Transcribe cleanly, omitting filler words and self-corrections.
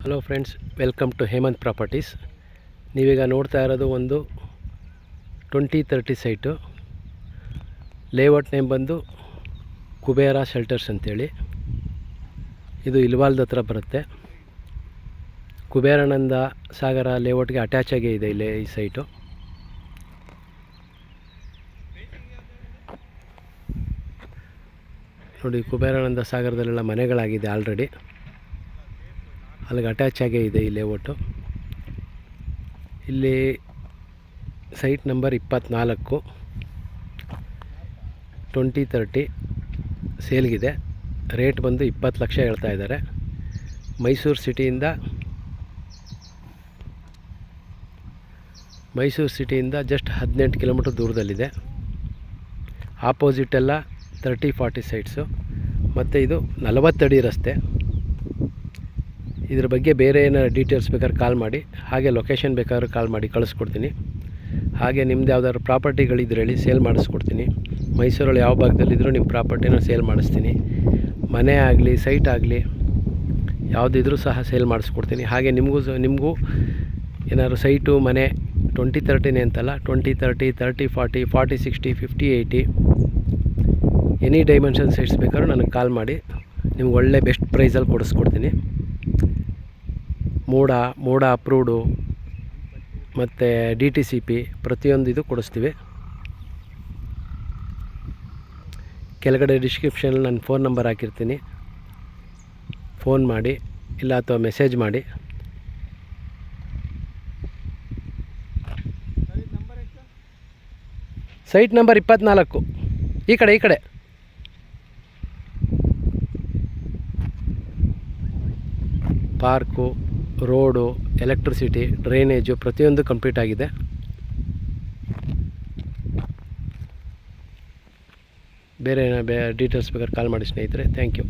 Hello friends, welcome to Hemant properties. ನೀವೀಗ ನೋಡ್ತಾ ಇರೋದು ಒಂದು 2030 ಸೈಟು. ಲೇಔಟ್ ನೇಮ್ ಬಂದು ಕುಬೇರ ಶೆಲ್ಟರ್ಸ್ ಅಂತೇಳಿ. ಇದು ಇಲ್ವಾಲ್ದ ಹತ್ರ ಬರುತ್ತೆ. ಕುಬೇರಾನಂದ ಸಾಗರ ಲೇಔಟ್ಗೆ ಅಟ್ಯಾಚ್ ಆಗೇ ಇದೆ ಇಲ್ಲಿ ಈ ಸೈಟು. ನೋಡಿ, ಕುಬೇರಾನಂದ ಸಾಗರದಲ್ಲೆಲ್ಲ ಮನೆಗಳಾಗಿದೆ ಆಲ್ರೆಡಿ. ಅಲ್ಲಿಗೆ ಅಟ್ಯಾಚ್ ಆಗೇ ಇದೆ ಈ ಲೇಔಟು. ಇಲ್ಲಿ ಸೈಟ್ ನಂಬರ್ 24 2030 ಸೇಲ್ಗಿದೆ. ರೇಟ್ ಬಂದು 20 ಲಕ್ಷ ಹೇಳ್ತಾ ಇದ್ದಾರೆ. ಮೈಸೂರು ಸಿಟಿಯಿಂದ ಜಸ್ಟ್ 18 ಕಿಲೋಮೀಟ್ರ್ ದೂರದಲ್ಲಿದೆ. ಆಪೋಸಿಟೆಲ್ಲ 30-40 ಸೈಟ್ಸು, ಮತ್ತು ಇದು 40 ಅಡಿ ರಸ್ತೆ. ಇದ್ರ ಬಗ್ಗೆ ಬೇರೆ ಏನಾರು ಡೀಟೇಲ್ಸ್ ಬೇಕಾದ್ರೆ ಕಾಲ್ ಮಾಡಿ, ಹಾಗೆ ಲೊಕೇಶನ್ ಬೇಕಾದ್ರೆ ಕಾಲ್ ಮಾಡಿ ಕಳಿಸ್ಕೊಡ್ತೀನಿ. ಹಾಗೆ ನಿಮ್ದು ಯಾವ್ದಾದ್ರು ಪ್ರಾಪರ್ಟಿಗಳಿದ್ರೆ ಹೇಳಿ, ಸೇಲ್ ಮಾಡಿಸ್ಕೊಡ್ತೀನಿ. ಮೈಸೂರಲ್ಲಿ ಯಾವ ಭಾಗದಲ್ಲಿದ್ದರೂ ನಿಮ್ಮ ಪ್ರಾಪರ್ಟಿನ ಸೇಲ್ ಮಾಡಿಸ್ತೀನಿ. ಮನೆ ಆಗಲಿ ಸೈಟ್ ಆಗಲಿ ಯಾವುದಿದ್ರೂ ಸಹ ಸೇಲ್ ಮಾಡಿಸ್ಕೊಡ್ತೀನಿ. ಹಾಗೆ ನಿಮಗೂ ಏನಾದ್ರು ಸೈಟು ಮನೆ 2030 ಅಂತಲ್ಲ, 2030, 30-40, 40-60, 50-80 ಎನಿ ಡೈಮೆನ್ಷನ್ ಸೈಟ್ಸ್ ಬೇಕಾದ್ರೂ ನನಗೆ ಕಾಲ್ ಮಾಡಿ, ನಿಮ್ಗೆ ಒಳ್ಳೆ ಬೆಸ್ಟ್ ಪ್ರೈಸಲ್ಲಿ ಕೊಡಿಸ್ಕೊಡ್ತೀನಿ. ಮೂಡ ಅಪ್ರೂವ್ಡು ಮತ್ತು DTCP ಪ್ರತಿಯೊಂದು ಇದು ಕೊಡಿಸ್ತೀವಿ. ಕೆಳಗಡೆ ಡಿಸ್ಕ್ರಿಪ್ಷನಲ್ಲಿ ನನ್ನ ಫೋನ್ ನಂಬರ್ ಹಾಕಿರ್ತೀನಿ. ಫೋನ್ ಮಾಡಿ ಇಲ್ಲ ಅಥವಾ ಮೆಸೇಜ್ ಮಾಡಿ. ಸೈಟ್ ನಂಬರ್ 24 ಈ ಕಡೆ ಪಾರ್ಕು, ರೋಡು, ಎಲೆಕ್ಟ್ರಿಸಿಟಿ, ಡ್ರೈನೇಜು ಪ್ರತಿಯೊಂದು ಕಂಪ್ಲೀಟ್ ಆಗಿದೆ. ಬೇರೆ ಡೀಟೇಲ್ಸ್ ಬೇಕಾದ್ರೆ ಕಾಲ್ ಮಾಡಿ ಸ್ನೇಹಿತರೆ. Thank you.